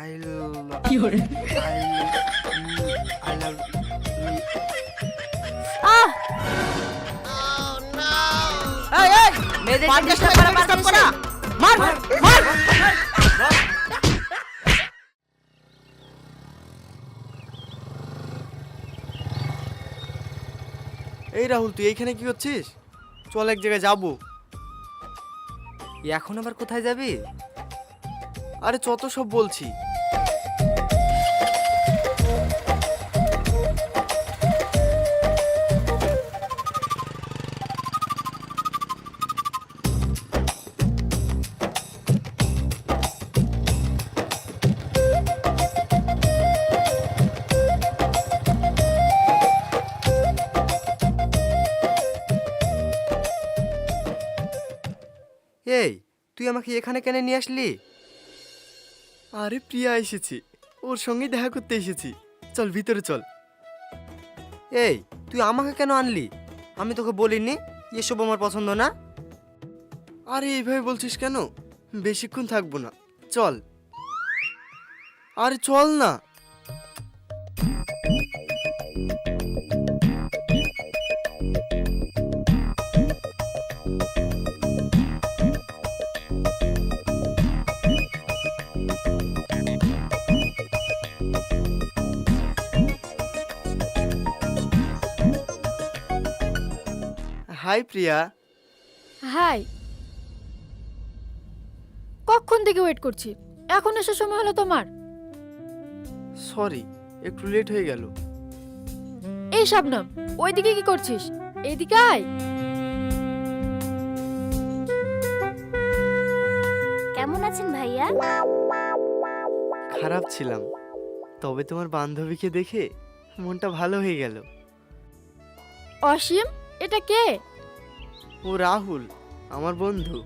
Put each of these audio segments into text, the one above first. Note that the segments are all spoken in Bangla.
আই লাভ কি করে? আই লাভ আহ এই এই মেয়েদের পাঁচ ডিস্টার্ব টাকা করা disturb বাদ করা। দিয়েছে। মার মার এই রাহুল, তুই এইখানে কি করছিস? চল এক জায়গায় যাবো। এখন আবার কোথায় যাবি? আরে চত সব বলছি। এই তুই আমাকে এখানে কেন নিয়ে আসলি? আরে প্রিয়া এসেছি, ওর সঙ্গে দেখা করতে এসেছি। চল ভিতরে চল। এই তুই আমাকে কেন আনলি? আমি তোকে বলিনি এসব আমার পছন্দ না? আরে এইভাবে বলছিস কেন? বেশিক্ষণ থাকবো না, চল। আরে চল না। হাই প্রিয়া। হাই। কখন থেকে ওয়েট করছি, এখন এসে সময় হলো তোমার? সরি, একটু লেট হয়ে গেল। এই শাবনাম, ওইদিকে কি করছিস? এইদিকে আয়। কেমন আছেন ভাইয়া? খারাপ ছিলাম, তবে তোমার বান্ধবীকে দেখে মনটা ভালো হয়ে গেল। অসীম, এটা কে? ও রাহুল, আমার বন্ধু।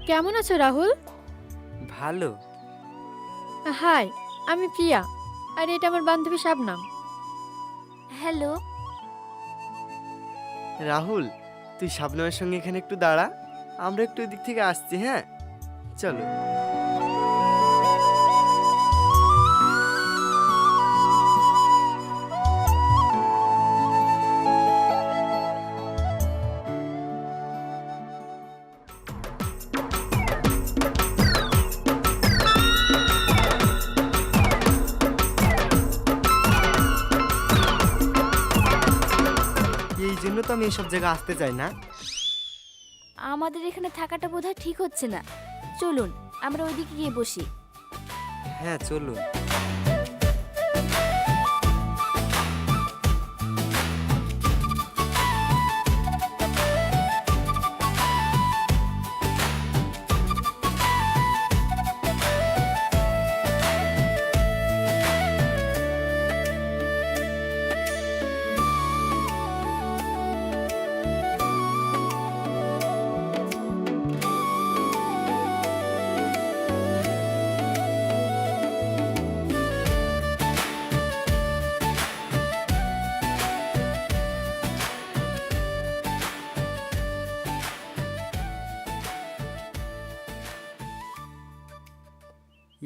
কেমন আছো রাহুল? ভালো। হাই, আমি প্রিয়া, আর এটা আমার বান্ধবী শাবনাম। হ্যালো। রাহুল, তুই শাবনামের সঙ্গে এখানে একটু দাঁড়া, আমরা একটু এদিক থেকে আসছি। হ্যাঁ চলো। এই জন্য তো আমি এইসব জায়গায় আসতে চাই না। আমাদের এখানে থাকাটা বোধহয় ঠিক হচ্ছে না, চলুন আমরা ওইদিকে গিয়ে বসি। হ্যাঁ চলুন।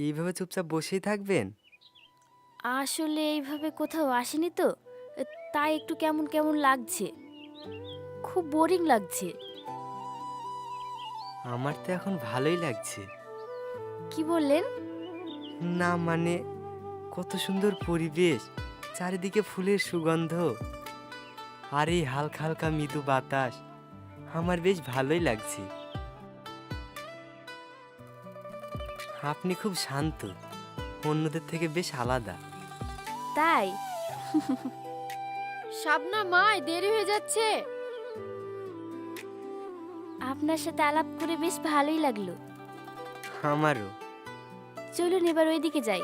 এইভাবে চুপচাপ বসেই থাকবেন? আসলে এইভাবে কোথাও আসেনি তো, তাই একটু কেমন কেমন লাগছে, খুব বোরিং লাগছে। আমার তো এখন ভালোই লাগছে। কি বললেন? না মানে, কত সুন্দর পরিবেশ, চারিদিকে ফুলের সুগন্ধ, আর এই হালকা হালকা মৃদু বাতাস, আমার বেশ ভালোই লাগছে। আপনি খুব শান্ত, অন্যদের থেকে বেশ আলাদা। তাই? শাবনাম আয়, দেরি হয়ে যাচ্ছে। আপনার সাথে আলাপ করে বেশ ভালোই লাগলো। আমারও। চলুন এবার ওইদিকে যাই।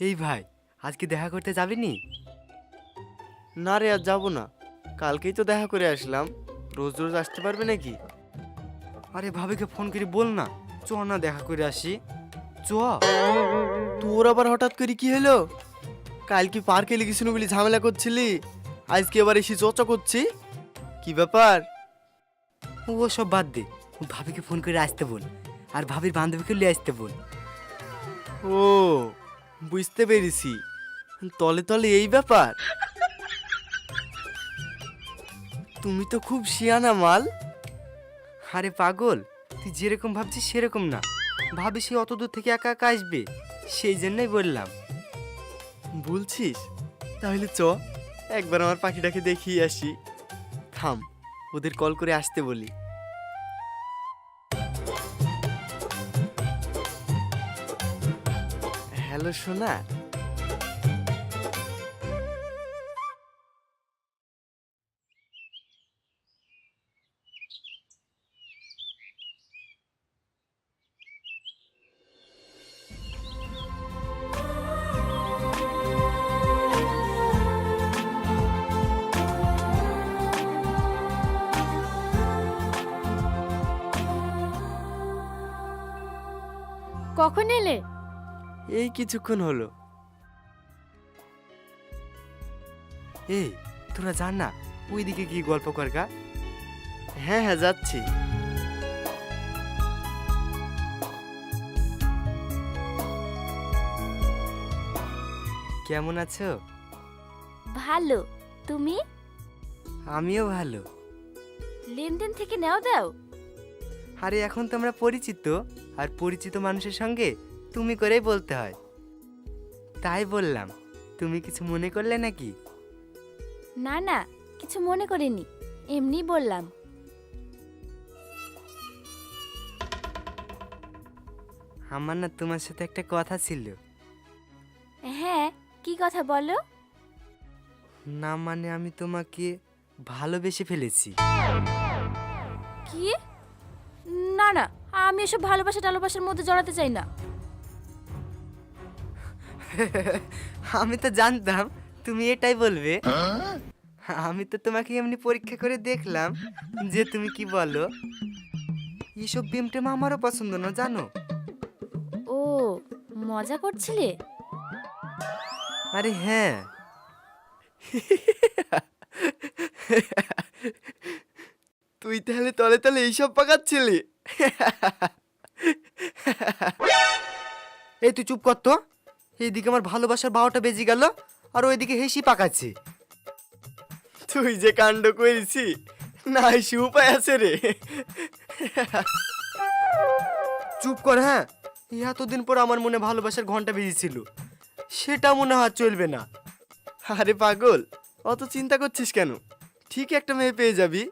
এই ভাই, আজকে দেখা করতে যাবিনি? না রে, আর যাবো না, কালকেই তো দেখা করে আসলাম, রোজ রোজ আসতে পারবে নাকি? আরে ভাবিকে ফোন করে বল না, চ না দেখা করে আসি। চ। তোর আবার হঠাৎ করে কি হলো? কাল কি পার্কে লিখেছিল বলে ঝামেলা করছিলি, আজকে এবার এসে চর্চা করছি, কি ব্যাপার? ও সব বাদ দে, ভাবিকে ফোন করে আসতে বল, আর ভাবির বান্ধবীকে নিয়ে আসতে বল। ও, বুঝতে পেরেছি, তলে তলে এই ব্যাপার। তুমি তো খুব শিয়ানা মাল। আরে পাগল, তুই যেরকম ভাবছিস সেরকম না। ভাবি সে অত দূর থেকে একা একা আসবে, সেই জন্যই বললাম। বলছিস? তাহলে চ, একবার আমার পাখিটাকে দেখিয়ে আসি। থাম, ওদের কল করে আসতে বলি। হ্যালো সোনা। কখন এলে? এই কিছুক্ষণ হলো। এই তোরা জান না ওইদিকে কি গল্প করগা? হ্যাঁ হ্যাঁ, যাচ্ছি। কেমন আছো? ভালো। তুমি? আমিও ভালো। লেনদেন থেকে নাও দাও। আরে এখন তো আমরা পরিচিত, আর পরিচিত মানুষের সঙ্গে তুমি করেই বলতে হয়, তাই বললাম। তুমি কিছু মনে করলে নাকি? না না, কিছু মনে করিনি, এমনি বললাম। আমার না তোমার সাথে একটা কথা ছিল। হ্যাঁ, কি কথা বলো? না মানে আমি তোমাকে ভালোবেসে ফেলেছি। কি? না না, আমি এসব ভালোবাসা টালোবাসার মধ্যে জড়াতে চাই না। আমি তো জানতাম তুমি এটাই বলবে। আমি তো তোমাকে এমনি পরীক্ষা করে দেখলাম যে তুমি কি বলো। এইসব প্রেম টেম আমারও পছন্দ না, জানো। ও, মজা করছিলে? আরে হ্যাঁ। তুই তাহলে তলে তলে এইসব পাকাচ্ছিলি? এই তুই চুপ কর তো। এইদিকে আমার ভালোবাসার বারোটা বেজে গেল, আর ওইদিকে হেসি পাকাচ্ছি। তুই যে কাণ্ড করেছি, না এসে উপায় আছে রে। চুপ কর। হ্যাঁ, এতদিন পর আমার মনে ভালোবাসার ঘন্টা বেজেছিল, সেটা মনে হয় চলবে না। আরে পাগল, অত চিন্তা করছিস কেন? ঠিক একটা মেয়ে পেয়ে যাবি।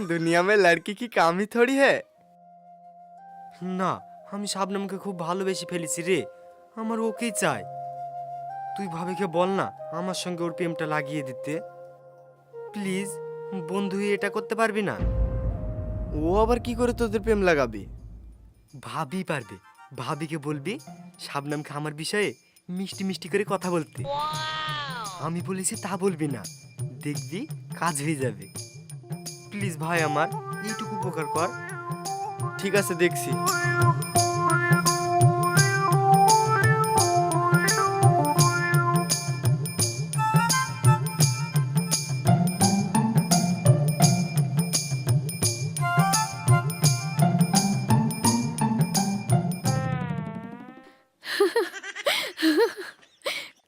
দুনিয়া মে লড়কি কি কামই থোড়ি হ্যায়। না, আমি শাবনমকে খুব ভালোবেসে ফেলেছি রে, আমার ওকেই চাই। তুই ভাবিকে বল না আমার সঙ্গে ওর প্রেমটা লাগিয়ে দিতে প্লিজ। বন্ধু হয়ে এটা করতে পারবি না? ও আবার কি করে তোদের প্রেম লাগাবি? ভাবি পারবে। ভাবিকে বলবি শাবনমকে আমার বিষয়ে মিষ্টি মিষ্টি করে কথা বলতে। আমি বলেছি তা বলবি না, দেখবি কাজ হয়ে যাবে। প্লিজ ভাই, আমার এইটুকু উপকার কর। ঠিক আছে, দেখছি।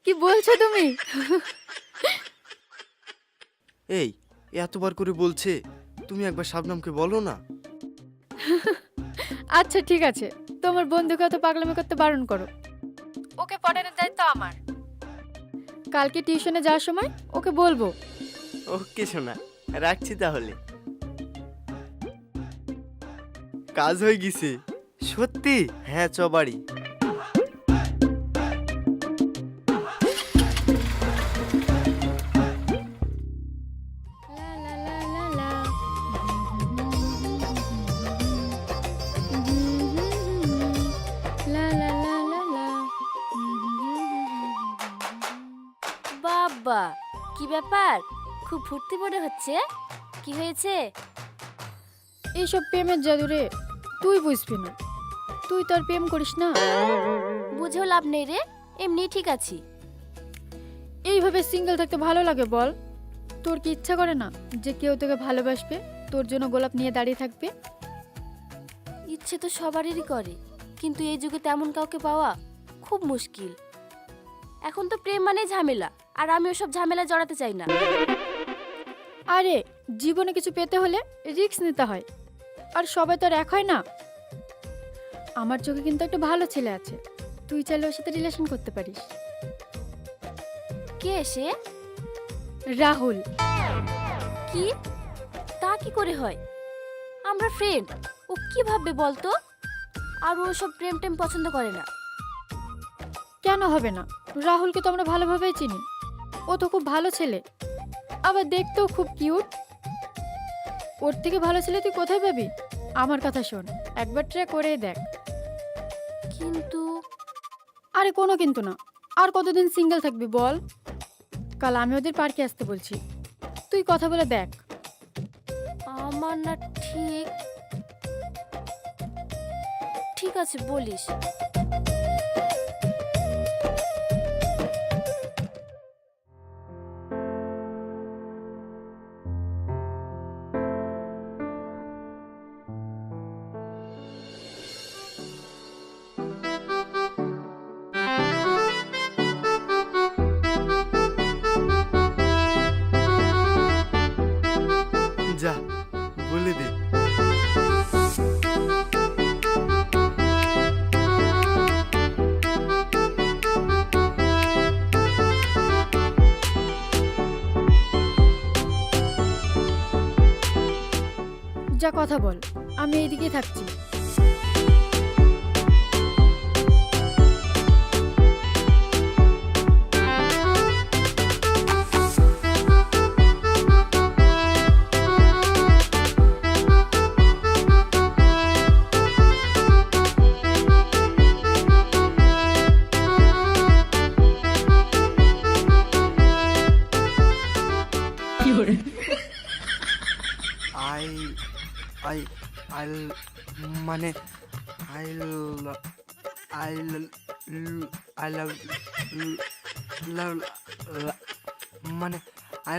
কি বলছো তুমি? এই, এতবার করে বলছে, তুমি একবার শাবনামকে বলো না। আচ্ছা ঠিক আছে, তোমার বন্ধুকে অত পাগলামি করতে বারণ করো। ওকে পড়ানোর দায়িত্ব আমার। কালকে টিউশনে যাওয়ার সময় ওকে বলবো। ওকে শোনা, রাখছি তাহলে। কাজ হয়ে গেছে। সত্যি? হ্যাঁ, চ বাড়ি। লা লা লা লা লা। লা লা লা লা লা। বাবা, কি ব্যাপার? খুব ফুর্তি মনে হচ্ছে। কি হয়েছে? এইসব প্রেমের জাদু রে, তুই বুঝবি না। তুই তো আর প্রেম করিস না। বুঝেও লাভ নেই রে, এমনি ঠিক আছি। এইভাবে সিঙ্গেল থাকতে ভালো লাগে বল? তোর কি ইচ্ছা করে না যে কেউ তোকে ভালোবাসবে, তোর জন্য গোলাপ নিয়ে দাঁড়িয়ে থাকবে? ইচ্ছে তো সবারই করে, কিন্তু এই যুগে তেমন কাউকে পাওয়া খুব মুশকিল। এখন তো প্রেম মানে ঝামেলা, আর আমি ওসব ঝামেলা জড়াতে চাই না। আরে জীবনে কিছু পেতে হলে রিস্ক নিতে হয়, আর সবাই তো আর এক হয় না। আমার চোখে কিন্তু একটা ভালো ছেলে আছে, তুই চাইলে ওর সাথে রিলেশন করতে পারিস। কে সে? রাহুল। কি? তা কি করে হয়? আমরা ফ্রেন্ড, ও কি ভাববে বলতো? আর ও সব প্রেম টেম পছন্দ করে না। কেন হবে না? রাহুলকে তো আমরা ভালোভাবেই চিনি। ও তো খুব ভালো ছেলে, আবার দেখতেও খুব কিউট। ওর থেকে ভালো ছেলে তুই কোথায় পাবি? আমার কথা শোন, একবার ট্রাই করে দেখ। কিন্তু আরে কোনো কিন্তু না। আর কতদিন সিঙ্গেল থাকবি বল? কাল আমি ওদের পার্কে আসতে বলছি, তুই কথা বলে দেখ। আমার না ঠিক ঠিক আছে বলিস। যা বলে দে। যা কথা বল, আমি এইদিকেই থাকছি। আই আই আই মানে আই আই আই লাভ মানে আই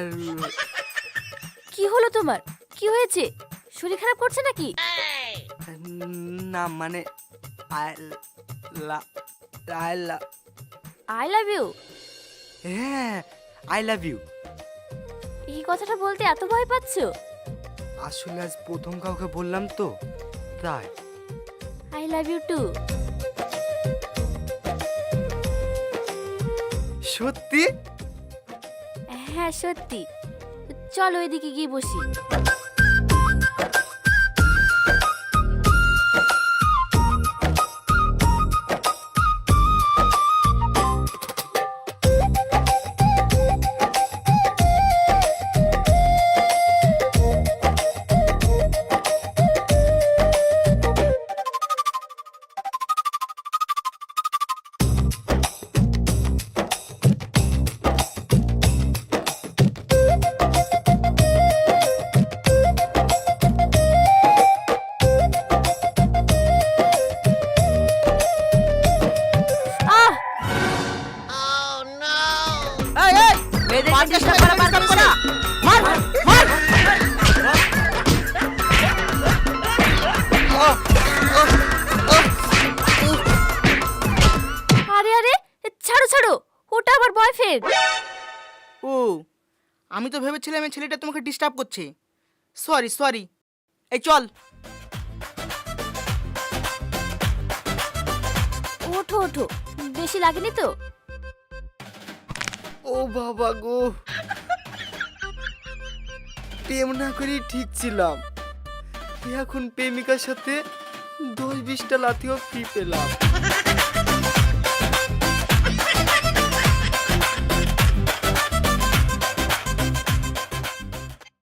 কি হলো তোমার? কি হয়েছে? শরীর খারাপ করছে নাকি? না মানে I I I love you. হ্যাঁ আই লাভ ইউ। এই কথাটা বলতে এত ভয় পাচ্ছো? আসলে আজ প্রথম কাউকে বললাম তো, তাই। I love you too. সত্যি? হ্যাঁ সত্যি। চলো এদিকে গিয়ে বসি। আরে আরে ছাড়ো ছাড়ো, ওটা আমার বয়ফ্রেন্ড। ও, আমি তো ভেবেছিলাম এই ছেলেটা তোমাকে ডিস্টার্ব করছে। Sorry sorry. এই চল। ওঠো ওঠো, বেশি লাগেনি তো? ও বাবা গো, প্রেম না করেই ঠিক ছিলাম। এখন প্রেমিকার সাথে 10-20টা লাথিও ফ্রি পেলাম।